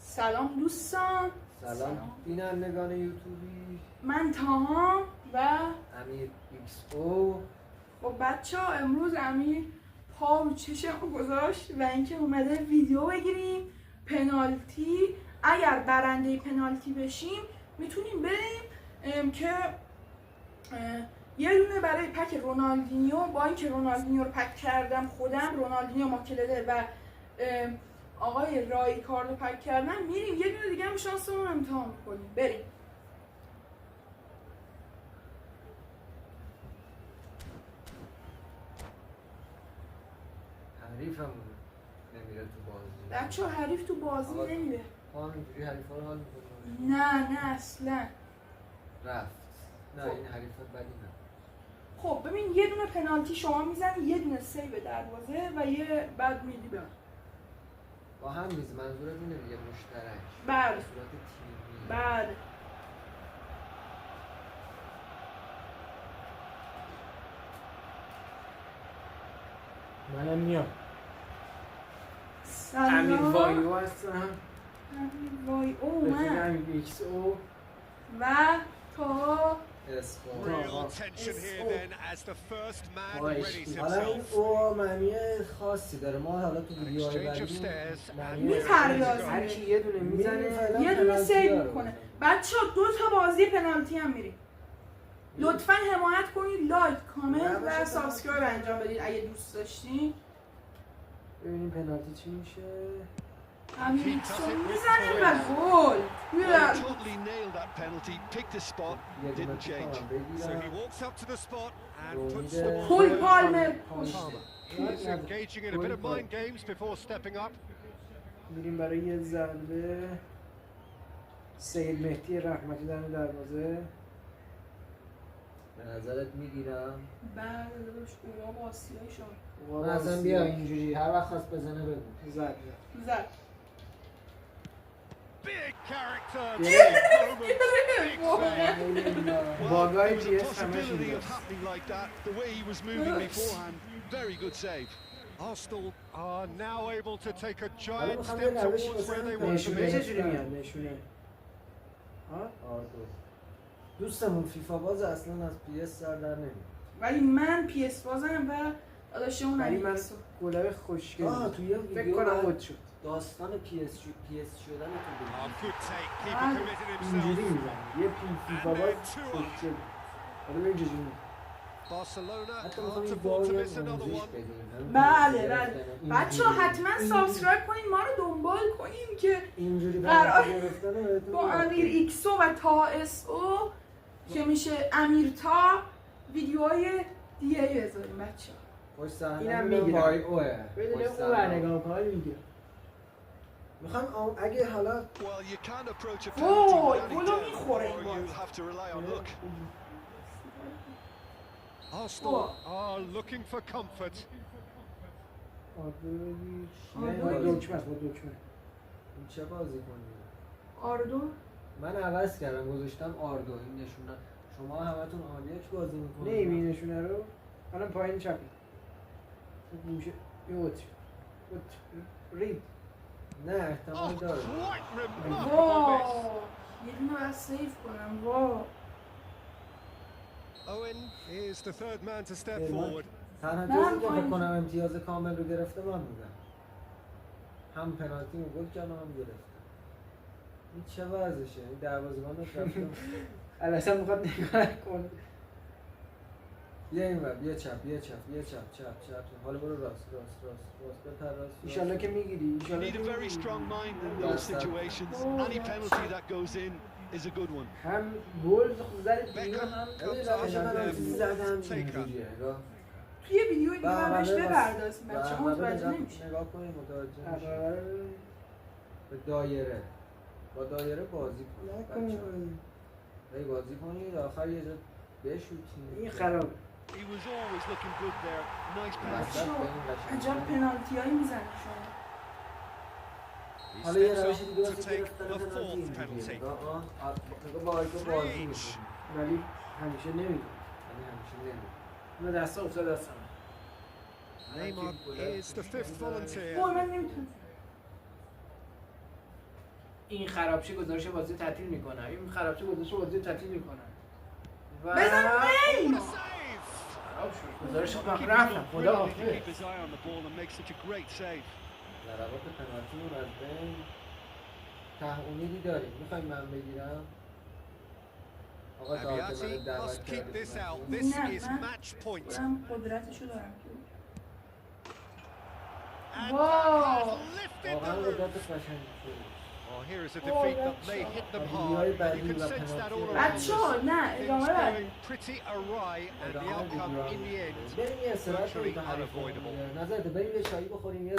سلام دوستان. سلام بینندگان یوتیوبی. من تاها و امیر ایکس او. با بچه ها امروز امیر پا رو چشم گذاشت و اینکه اومده ویدیو بگیریم پنالتی. اگر برنده پنالتی بشیم میتونیم بریم که یه دونه برای پک رونالدینیو، با اینکه رونالدینیو رو پک کردم خودم، رونالدینیو ماکلده و آقای رایکاردو پک کردم، میریم یه دونه دیگه هم شانسمون رو امتحان میکنیم. بریم. حریفم نمیره تو بازی. بچه ها حریف تو بازی نمیره. اینجوری حریفا رو حال میکنه. نه اصلا رفت. نه این حریفا بدی نه. خب ببین یه دونه پنالتی شما میزنی، یه دونه سیو دروازه و یه بعد میدی به من. با هم میز منظورت اینه دیگه، مشترک. بله. به صورت تیمی. بله. منم میام. سلام. امیر وایو هستم. امیر وای او من امیر ایکس او و تا Real tension here then as the first man readies حالا این himself. او معنی خاصی داره. ما حالا تو ویدیوهای Exchange of بعدی stairs and میپردازیم. هر کی یه دونه میزنه یه دونه سیو میکنه. بچه ها 2 تا بازی پنالتی هم میریم. لطفا حمایت کنید، لایک، کامنت و سابسکرایب انجام بدید اگه دوست داشتین. ببینیم پنالتی چی میشه. امیر ایکسو میزنیم و گل. Well, he totally nailed that penalty, picked a spot, didn't change. So he walks up to the spot and puts the ball Cole away. Palmer. Palmer. He's engaging in a bit of mind games before stepping up. میریم برای یه ضربه. سید مهدی رحمتی در دروازه. به نظرت میگیرم. بعد داداش اونا با آسیایی شد. من اصلا بیا اینجوری هر وقت خواست بزنه بگو. زد. Big character, big moment, big save. باگای There was جی a اس همش possibility of اینجاست. happening like that. The way he was moving beforehand, very good save. Arsenal are now able to take a giant step towards where they want to نشونه be. چجوری میاد نشونه؟ آردو. دوستمون فیفا باز اصلا از پی اس سر در نمیاد. ولی من پی اس بازم و داداشمون ولی امیر من ایکسو. گلای خوشگل توی یه فکر ویدیو کنم بود شد. داستان پی اس شدن تو Oh, ببین. good take. Keeper committed اینجوری himself. میزنه. یه فیفا باز خوشگل. حالا ببین چجوری میاد. Barcelona حتی can't می‌خوایم afford to باید miss another آموزش one. بدیم. بله بچه ها حتما سابسکرایب کنین، ما رو دنبال کنین که اینجوری قرار گرفتن بهتون با امیر ایکسو و تا اس او که میشه امیر تا ویدیوهای دیگه بذاریم بچه ها. خوش صحنه اینم میگیرم میگیرم. وای اوه. بدون اون برنگاه پای میگیره. میخوام اگه حالا Well, you can't approach a Oh, penalty without any گلو doubt, می‌خوره این or بار. you'll have to rely on luck. Arsenal are looking for comfort. با دکمه است با دکمه. این چه بازی کنیم؟ آردو من عوض کردم گذاشتم آردو. این نشونه شما همتون آلیاک بازی میکنید. نمیبینی نشونه رو؟ الان پایین چپی. میشه یوت. رید. نه احتمال Oh, داره. quite remarkable وا miss. یه دونه باید سیف کنم. وا Owen is the third man to step forward. تنها منم جزی که پایین. فکر کنم امتیاز کامل رو گرفته من بودم. هم پنالتی رو گل کردم هم گرفتم. این چه ورزشه؟ این دروازه‌بان رو رفتم. الاسا میخواد نگاه کن. بیا این ور، بیا چپ. حالا برو راست بپر راست. ایشالله که میگیری. You need a very strong mind in those situations. Any penalty that goes in is a good one. هم گل زد بیرون هم زدم اینجوریه. توی ویدیو دیگه من بهش بپردازیم بچه ها متوجه نمیشه. نگاه کنیم متوجه میشه. به دایره. با دایره بازی کنید. بازی کنید آخر یه جا بشوتیم. این خراب. He was always looking good there. Nice pass. بچه ها عجب پنالتی هایی میزنی شما. He حالا یه steps روش up دیگه to واسه take گرفتن the پنالتی fourth اینجوریه. penalty. نگاه با آیکو بازی میکنیم. ولی همیشه نمیده. یعنی همیشه نمیده. من دستا افتاد دستم. Neymar is the fifth volunteer. وای من نمیتونم. این خرابشه گزارش بازی تعطیل میکنه، این خرابشه گزارش بازی تعطیل میکنه و بزن وی. خراب شد گزارش Keeper's رفتم not خدا brilliant. He can حافظ. keep his eye on the ball and make such a great save. ضربات پنالتیمون از بین امیدی داریم. میخوایم من بگیرم آقا Abiati دادمان must دعوت keep کردیم. this out. This نه، is من match point. خودم قدرتشو دارم که And Wow. that has lifted واقعا the قدرت roof. قشنگی شد. Well, here is a defeat that may hit them hard. You can sense that all around us. بچه‌ها نه Things ادامه going بدید. pretty awry, and the outcome in the end بریم یه استراحت virtually کنیم تا حریف unavoidable. نظرت بریم یه چایی بخوریم یه